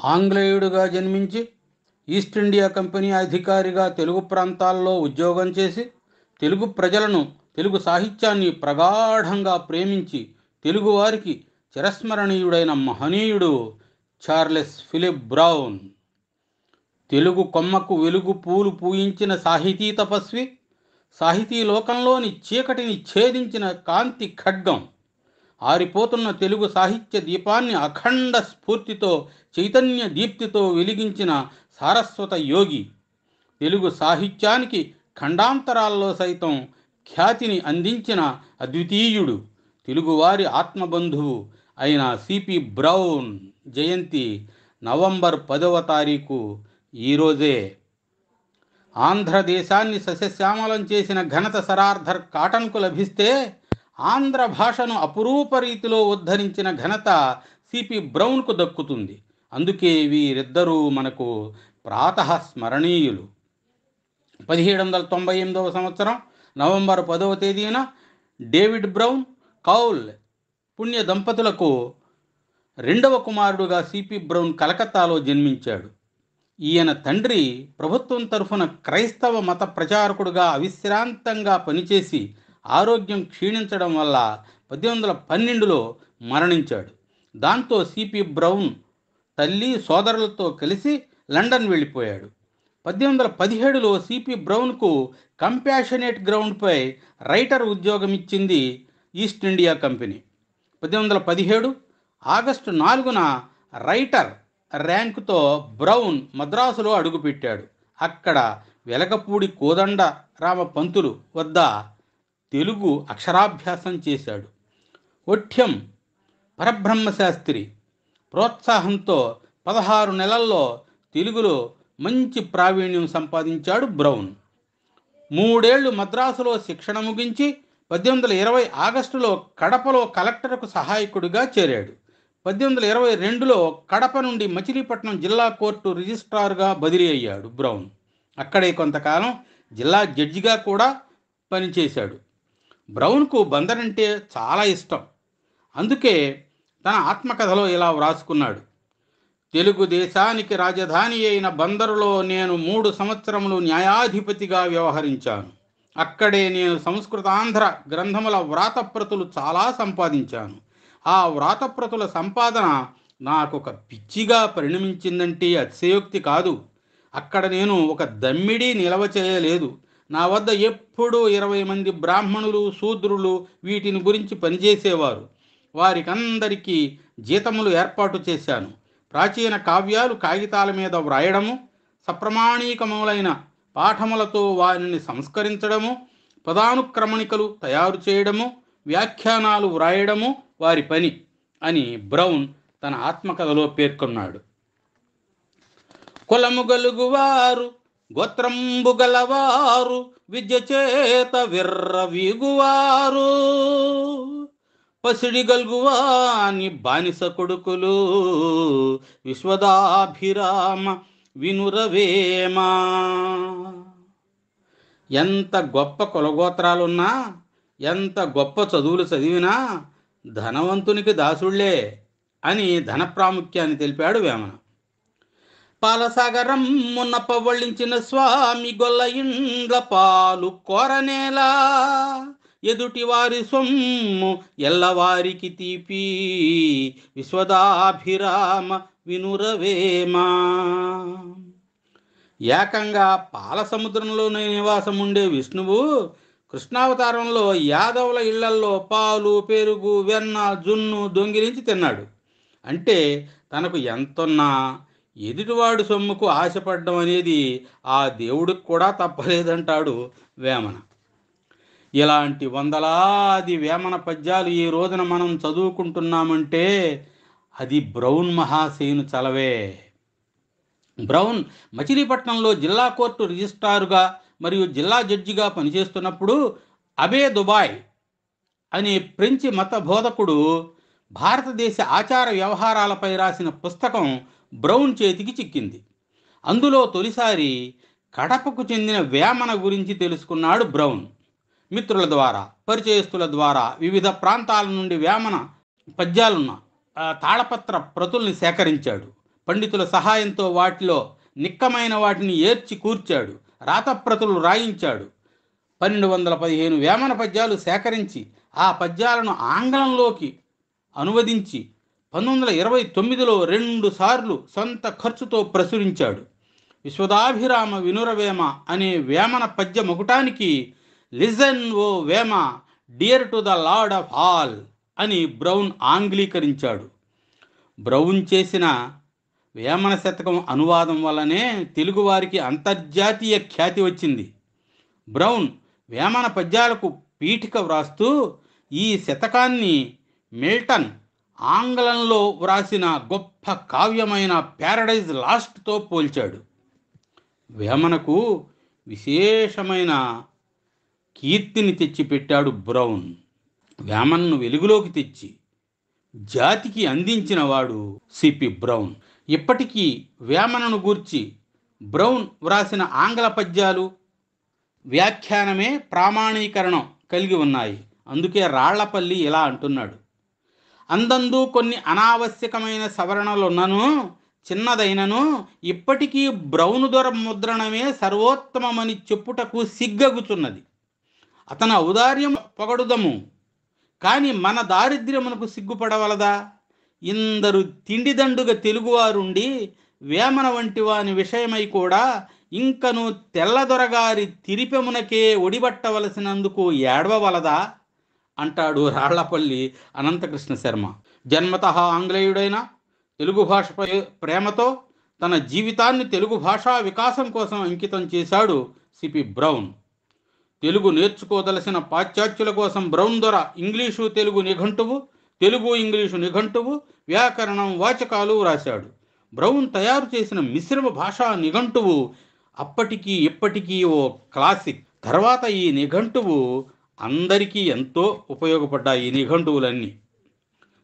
ఆంగ్లేయుడిగా జన్మించి east India company అధికారిగా తెలుగు ప్రాంతాల్లో ఉద్యోగం చేసి తెలుగు ప్రజలను, తెలుగు సాహిత్యాన్ని ప్రగాఢంగా ప్రేమించి తెలుగువారికి చిరస్మరణీయుడైన మహనీయుడు చార్లెస్ ఫిలిప్ బ్రౌన్. తెలుగు కొమ్మకు వెలుగు పూలు పూయించిన సాహితీ తపస్వి, సాహితీ లోకంలోని చీకటిని ఛేదించిన కాంతి ఖడ్గం, ఆరిపోతున్న తెలుగు సాహిత్య దీపాన్ని అఖండ స్ఫూర్తితో, చైతన్య దీప్తితో వెలిగించిన సారస్వత యోగి, తెలుగు సాహిత్యానికి ఖండాంతరాల్లో సైతం ఖ్యాతిని అందించిన అద్వితీయుడు, తెలుగువారి ఆత్మబంధువు అయిన సిపి బ్రౌన్ జయంతి నవంబర్ 10వ తారీఖు ఈరోజే. ఆంధ్రదేశాన్ని సస్యశ్యామలం చేసిన ఘనత సర్ ఆర్థర్ కాటన్కు లభిస్తే, ఆంధ్ర భాషను అపురూప రీతిలో ఉద్ధరించిన ఘనత సిపి బ్రౌన్కు దక్కుతుంది. అందుకే వీరిద్దరూ మనకు ప్రాతః స్మరణీయులు. 1798వ సంవత్సరం నవంబర్ 10వ తేదీన డేవిడ్ బ్రౌన్, కౌల్ పుణ్య దంపతులకు రెండవ కుమారుడుగా సిపి బ్రౌన్ కలకత్తాలో జన్మించాడు. ఈయన తండ్రి ప్రభుత్వం తరఫున క్రైస్తవ మత ప్రచారకుడుగా అవిశ్రాంతంగా పనిచేసి ఆరోగ్యం క్షీణించడం వల్ల 1812లో మరణించాడు. దాంతో సిపి బ్రౌన్ తల్లి సోదరులతో కలిసి లండన్ వెళ్ళిపోయాడు. 1817లో సిపి బ్రౌన్కు కంపాషనేట్ గ్రౌండ్పై రైటర్ ఉద్యోగం ఇచ్చింది ఈస్ట్ ఇండియా కంపెనీ. 1817 ఆగస్టు 4న రైటర్ ర్యాంకుతో బ్రౌన్ మద్రాసులో అడుగుపెట్టాడు. అక్కడ వెలగపూడి కోదండ రామ పంతులు వద్ద తెలుగు అక్షరాభ్యాసం చేశాడు. ఒఠ్యం పరబ్రహ్మశాస్త్రి ప్రోత్సాహంతో 16 నెలల్లో తెలుగులో మంచి ప్రావీణ్యం సంపాదించాడు బ్రౌన్. 3 ఏళ్లు మద్రాసులో శిక్షణ ముగించి 1820 ఆగస్టులో కడపలో కలెక్టర్కు సహాయకుడిగా చేరాడు. 1822లో కడప నుండి మచిలీపట్నం జిల్లా కోర్టు రిజిస్ట్రార్గా బదిలీ అయ్యాడు బ్రౌన్. అక్కడే కొంతకాలం జిల్లా జడ్జిగా కూడా పనిచేశాడు. బ్రౌన్కు బందర్ అంటే చాలా ఇష్టం. అందుకే తన ఆత్మకథలో ఇలా వ్రాసుకున్నాడు: తెలుగుదేశానికి రాజధాని అయిన బందరులో నేను 3 సంవత్సరములు న్యాయాధిపతిగా వ్యవహరించాను. అక్కడే నేను సంస్కృతాంధ్ర గ్రంథముల వ్రాతప్రతులు చాలా సంపాదించాను. ఆ వ్రాతప్రతుల సంపాదన నాకొక పిచ్చిగా పరిణమించిందంటే అతిశయోక్తి కాదు. అక్కడ నేను ఒక దమ్మిడి నిలవ చేయలేదు. నా వద్ద ఎప్పుడూ 20 మంది బ్రాహ్మణులు, శూద్రులు వీటిని గురించి పనిచేసేవారు. వారికందరికీ జీతములు ఏర్పాటు చేశాను. ప్రాచీన కావ్యాలు కాగితాల మీద వ్రాయడము, సప్రమాణీకములైన పాఠములతో వారిని సంస్కరించడము, పదానుక్రమణికలు తయారు చేయడము, వ్యాఖ్యానాలు వ్రాయడము వారి పని అని బ్రౌన్ తన ఆత్మకథలో పేర్కొన్నాడు. కులము గలుగువారు, గోత్రంబు గలవారు, విద్య చేత విర్రవీగువారు, పసిడి గల్గువాని బానిస కొడుకులు, విశ్వదాభిరామ వినురవేమా. ఎంత గొప్ప కులగోత్రాలున్నా, ఎంత గొప్ప చదువులు చదివినా ధనవంతునికి దాసుళ్లే అని ధన ప్రాముఖ్యాన్ని తెలిపాడు వేమన. పాలసాగరం మున్న పవ్వళించిన స్వామి గొల్ల ఇండ్ల పాలు కోరనేలా, ఎదుటి వారి సొమ్ము ఎల్లవారికి తీపి, విశ్వదాభిరామ వినురవేమా. ఏకంగా పాల సముద్రంలోనే నివాసం ఉండే విష్ణువు కృష్ణావతారంలో యాదవుల ఇళ్లల్లో పాలు, పెరుగు, వెన్న, జున్ను దొంగిలించి తిన్నాడు. అంటే తనకు ఎంతున్నా ఎదుటివాడు సొమ్ముకు ఆశపడ్డం అనేది ఆ దేవుడికి కూడా తప్పలేదంటాడు వేమన. ఇలాంటి వందలాది వేమన పద్యాలు ఈ రోజున మనం చదువుకుంటున్నామంటే అది బ్రౌన్ మహాశయుని చలవే. బ్రౌన్ మచిలీపట్నంలో జిల్లా కోర్టు రిజిస్ట్రారుగా మరియు జిల్లా జడ్జిగా పనిచేస్తున్నప్పుడు అబే దుబాయ్ అనే ఫ్రెంచి మత బోధకుడు భారతదేశ ఆచార వ్యవహారాలపై రాసిన పుస్తకం బ్రౌన్ చేతికి చిక్కింది. అందులో తొలిసారి కడపకు చెందిన వేమన గురించి తెలుసుకున్నాడు బ్రౌన్. మిత్రుల ద్వారా, పరిచయస్తుల ద్వారా వివిధ ప్రాంతాల నుండి వేమన పద్యాలున్న తాళపత్ర ప్రతుల్ని సేకరించాడు. పండితుల సహాయంతో వాటిలో నిక్కమైన వాటిని ఏర్చి కూర్చాడు, రాతప్రతులు రాయించాడు. 1215 వేమన పద్యాలు సేకరించి ఆ పద్యాలను ఆంగ్లంలోకి అనువదించి 1929లో 2 సార్లు సొంత ఖర్చుతో ప్రచురించాడు. విశ్వదాభిరామ వినురవేమ అనే వేమన పద్య మొకటానికి listen O Vema, dear to the lord of all అని బ్రౌన్ ఆంగ్లీకరించాడు. బ్రౌన్ చేసిన వేమన శతకం అనువాదం వల్లనే తెలుగువారికి అంతర్జాతీయ ఖ్యాతి వచ్చింది. బ్రౌన్ వేమన పద్యాలకు పీఠిక వ్రాస్తూ ఈ శతకాన్ని మిల్టన్ ఆంగ్లంలో వ్రాసిన గొప్ప కావ్యమైన ప్యారడైజ్ లాస్ట్తో పోల్చాడు. వేమనకు విశేషమైన కీర్తిని తెచ్చిపెట్టాడు బ్రౌన్. వేమన్ను వెలుగులోకి తెచ్చి జాతికి అందించినవాడు సిపి బ్రౌన్. ఇప్పటికీ వేమనను గూర్చి బ్రౌన్ వ్రాసిన ఆంగ్ల పద్యాలు వ్యాఖ్యానమే ప్రామాణీకరణం కలిగి ఉన్నాయి. అందుకే రాళ్లపల్లి ఇలా అంటున్నాడు: అందందు కొన్ని అనావశ్యకమైన సవరణలున్నను చిన్నదైనను ఇప్పటికీ బ్రౌను దొర ముద్రణమే సర్వోత్తమమని చెప్పుటకు సిగ్గగుచున్నది. అతని ఔదార్యం పొగడుదము, కాని మన దారిద్ర్యమునకు సిగ్గుపడవలదా? ఇందరు తిండిదండుగా తెలుగువారుండి వేమన వంటి వాని విషయమై కూడా ఇంకను తెల్లదొరగారి తిరిపెమునకే ఒడిబట్టవలసినందుకు ఏడవవలదా అంటాడు రాళ్లపల్లి అనంతకృష్ణ శర్మ. జన్మతః ఆంగ్లేయుడైన తెలుగు భాషపై ప్రేమతో తన జీవితాన్ని తెలుగు భాషా వికాసం కోసం అంకితం చేశాడు సిపి బ్రౌన్. తెలుగు నేర్చుకోదలసిన పాశ్చాత్యుల కోసం బ్రౌన్ దొర ఇంగ్లీషు తెలుగు నిఘంటువు, తెలుగు ఇంగ్లీషు నిఘంటువు, వ్యాకరణం, వాచకాలు వ్రాశాడు. బ్రౌన్ తయారు చేసిన మిశ్రమ భాషా నిఘంటువు అప్పటికీ ఇప్పటికీ ఓ క్లాసిక్. తర్వాత ఈ నిఘంటువు అందరికీ ఎంతో ఉపయోగపడ్డాయి. ఈ నిఘంటువులన్నీ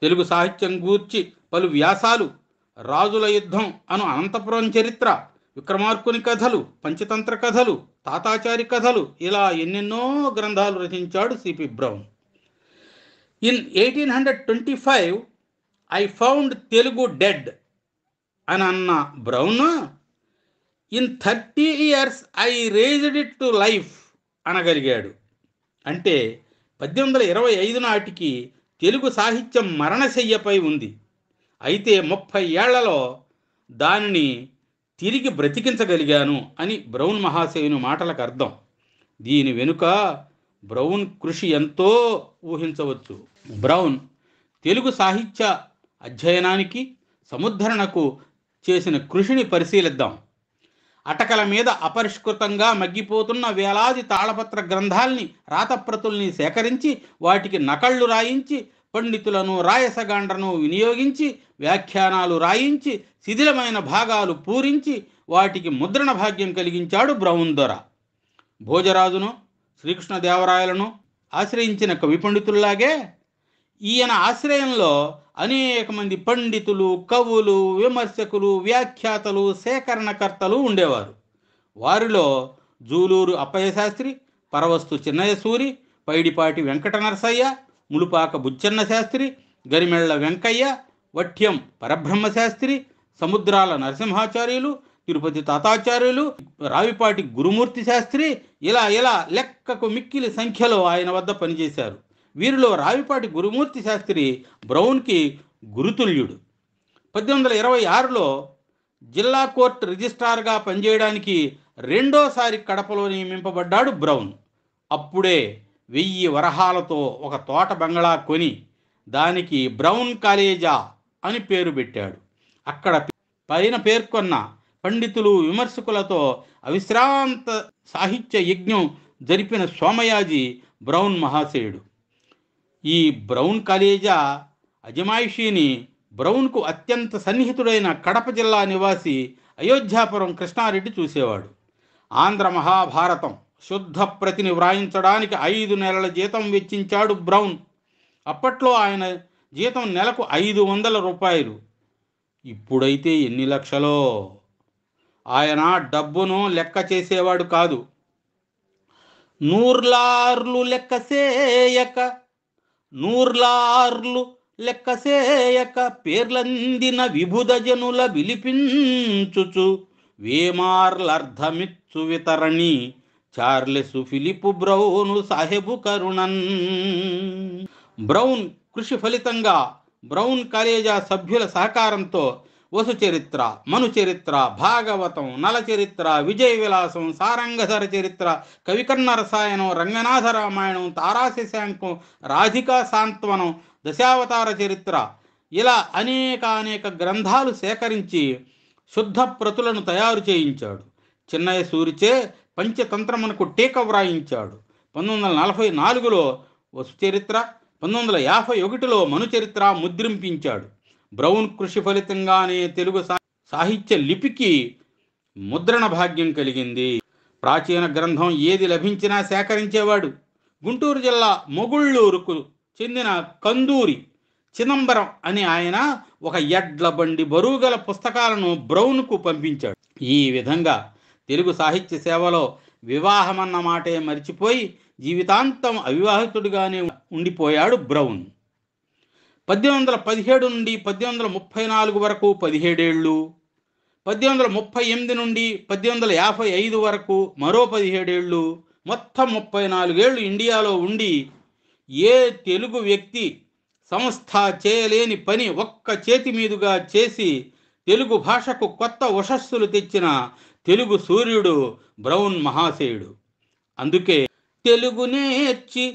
తెలుగు సాహిత్యం గూర్చి పలు వ్యాసాలు, రాజుల యుద్ధం అను అనంతపురం చరిత్ర, విక్రమార్కుని కథలు, పంచతంత్ర కథలు, తాతాచారి కథలు, ఇలా ఎన్నెన్నో గ్రంథాలు రచించాడు C P Brown. In 1825 I found Telugu dead అని అన్న Brown in 30 years I raised it to life అనగలిగాడు. అంటే 1825 నాటికి తెలుగు సాహిత్యం మరణశయ్యపై ఉంది. అయితే 30 ఏళ్లలో దానిని తిరిగి బ్రతికించగలిగాను అని బ్రౌన్ మహాశయుని మాటలకు అర్థం. దీని వెనుక బ్రౌన్ కృషి ఎంతో ఊహించవచ్చు. బ్రౌన్ తెలుగు సాహిత్య అధ్యయనానికి, సముద్ధరణకు చేసిన కృషిని పరిశీలిద్దాం. అటకల మీద అపరిష్కృతంగా మగ్గిపోతున్న వేలాది తాళపత్ర గ్రంథాల్ని, రాతప్రతుల్ని సేకరించి వాటికి నకళ్ళు రాయించి, పండితులను, రాయసగాండ్రను వినియోగించి, వ్యాఖ్యానాలు రాయించి, శిథిలమైన భాగాలు పూరించి వాటికి ముద్రణ భాగ్యం కలిగించాడు బ్రౌన్ దొర. భోజరాజును, శ్రీకృష్ణదేవరాయలను ఆశ్రయించిన కవి పండితుల్లాగే ఈయన ఆశ్రయంలో అనేక మంది పండితులు, కవులు, విమర్శకులు, వ్యాఖ్యాతలు, సేకరణకర్తలు ఉండేవారు. వారిలో జూలూరు అప్పయ్య శాస్త్రి, పరవస్తు చిన్నయ్య సూరి, పైడిపాటి వెంకట నరసయ్య, ములుపాక బుచ్చన్న శాస్త్రి, గరిమెళ్ల వెంకయ్య, వఠ్యం పరబ్రహ్మశాస్త్రి, సముద్రాల నరసింహాచార్యులు, తిరుపతి తాతాచార్యులు, రావిపాటి గురుమూర్తి శాస్త్రి, ఇలా లెక్కకు మిక్కిలి సంఖ్యలో ఆయన వద్ద పనిచేశారు. వీరిలో రావిపాటి గురుమూర్తి శాస్త్రి బ్రౌన్కి గురుతుల్యుడు. 1826లో జిల్లా కోర్టు రిజిస్ట్రార్గా పనిచేయడానికి రెండోసారి కడపలో నియమింపబడ్డాడు బ్రౌన్. అప్పుడే 1000 వరహాలతో ఒక తోట బంగళా కొని దానికి బ్రౌన్ కాలేజా అని పేరు పెట్టాడు. అక్కడ పైన పేర్కొన్న పండితులు, విమర్శకులతో అవిశ్రాంత సాహిత్య యజ్ఞం జరిపిన సోమయాజి బ్రౌన్ మహాశయుడు. ఈ బ్రౌన్ కాలేజా అజమాయిషీని బ్రౌన్కు అత్యంత సన్నిహితుడైన కడప జిల్లా నివాసి అయోధ్యాపురం కృష్ణారెడ్డి చూసేవాడు. ఆంధ్ర మహాభారతం శుద్ధ ప్రతిని వ్రాయించడానికి 5 నెలల జీతం వెచ్చించాడు బ్రౌన్. అప్పట్లో ఆయన జీతం నెలకు 500 రూపాయలు. ఇప్పుడైతే ఎన్ని లక్షలో! ఆయన డబ్బును లెక్క చేసేవాడు కాదు. నూర్లార్లు లెక్క సేయక, నూర్లార్లు లెక్కసేయక పేర్లందిన విభుద జనుల విలిపించుచు వేమార్లర్ధమిచ్చు వితరణి చార్లెసు Philip brown Saheb Karunan. Brown కృషి ఫలితంగా బ్రౌన్ కాలేజా సభ్యుల సహకారంతో వసు చరిత్ర, మను చరిత్ర, భాగవతం, నల చరిత్ర, విజయ విలాసం, సారంగధర చరిత్ర, కవికర్ణ రసాయనం, రంగనాథ రామాయణం, తారాశశాంకం, రాధికా సాంత్వనం, దశావతార చరిత్ర ఇలా అనేక గ్రంథాలు సేకరించి శుద్ధ ప్రతులను తయారు చేయించాడు. చిన్నయ్య సూరిచే పంచతంత్రమునకు టీక వ్రాయించాడు. 1944లో వసు చరిత్ర, 1951లో మను చరిత్ర ముద్రింపించాడు. బ్రౌన్ కృషి ఫలితంగానే తెలుగు సాహిత్య లిపికి ముద్రణ భాగ్యం కలిగింది. ప్రాచీన గ్రంథం ఏది లభించినా సేకరించేవాడు. గుంటూరు జిల్లా మొగుళ్ళూరుకు చెందిన కందూరి చిదంబరం అని ఆయన ఒక ఎడ్ల బండి బరువుగల పుస్తకాలను బ్రౌన్కు పంపించాడు. ఈ విధంగా తెలుగు సాహిత్య సేవలో వివాహమన్న మాటే మరిచిపోయి జీవితాంతం అవివాహితుడిగానే ఉండిపోయాడు బ్రౌన్. 1817 నుండి 1834 వరకు 17 ఏళ్ళు, 1838 నుండి 1855 వరకు మరో 17 ఏళ్ళు, మొత్తం 34 ఏళ్ళు ఇండియాలో ఉండి ఏ తెలుగు వ్యక్తి సంస్థ చేయలేని పని ఒక్క చేతి మీదుగా చేసి తెలుగు భాషకు కొత్త ఉషస్సులు తెచ్చిన తెలుగు సూర్యుడు బ్రౌన్ మహాశయుడు. అందుకే తెలుగు నేర్చి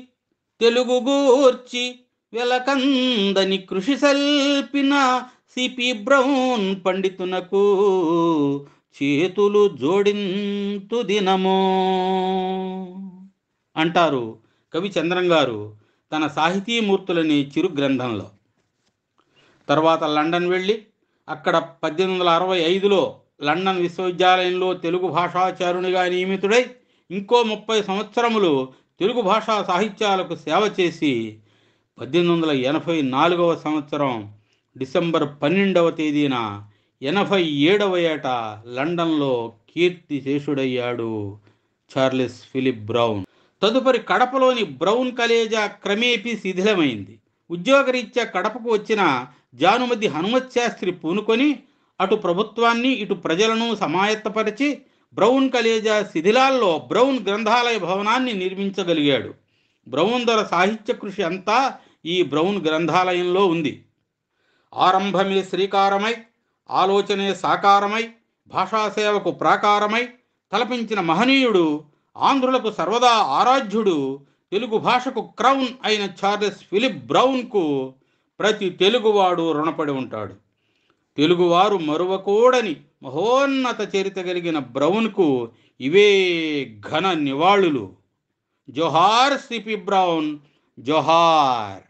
తెలుగు గూర్చి వెలకందని కృషి సల్పిన సిపి బ్రౌన్ పండితునకు చేతులు జోడింతు దినమో అంటారు కవి చంద్రం గారు తన సాహితీమూర్తులని చిరు గ్రంథంలో. తర్వాత లండన్ వెళ్ళి అక్కడ 1865లో లండన్ విశ్వవిద్యాలయంలో తెలుగు భాషాచారునిగా నియమితుడై ఇంకో 30 సంవత్సరములు తెలుగు భాషా సాహిత్యాలకు సేవ చేసి 1884వ సంవత్సరం డిసెంబర్ 12వ తేదీన 87వ ఏట లండన్లో కీర్తిశేషుడయ్యాడు చార్లెస్ ఫిలిప్ బ్రౌన్. తదుపరి కడపలోని బ్రౌన్ కాలేజా క్రమేపీ శిథిలమైంది. ఉద్యోగరీత్యా కడపకు వచ్చిన జానుమతి హనుమత్ శాస్త్రి పూనుకొని అటు ప్రభుత్వాన్ని ఇటు ప్రజలను సమాయత్తపరిచి బ్రౌన్ కాలేజా శిథిలాల్లో బ్రౌన్ గ్రంథాలయ భవనాన్ని నిర్మించగలిగాడు. బ్రౌన్ దొర సాహిత్య కృషి అంతా ఈ బ్రౌన్ గ్రంథాలయంలో ఉంది. ఆరంభమే శ్రీకారమై, ఆలోచనే సాకారమై, భాషాసేవకు ప్రాకారమై తలపించిన మహనీయుడు, ఆంధ్రులకు సర్వదా ఆరాధ్యుడు, తెలుగు భాషకు క్రౌన్ అయిన చార్లెస్ ఫిలిప్ బ్రౌన్కు ప్రతి తెలుగువాడు రుణపడి ఉంటాడు. తెలుగువారు మరువకూడని మహోన్నత చరిత్ర కలిగిన బ్రౌన్కు ఇవే ఘన నివాళులు. జోహార్ సిపి బ్రౌన్, జోహార్.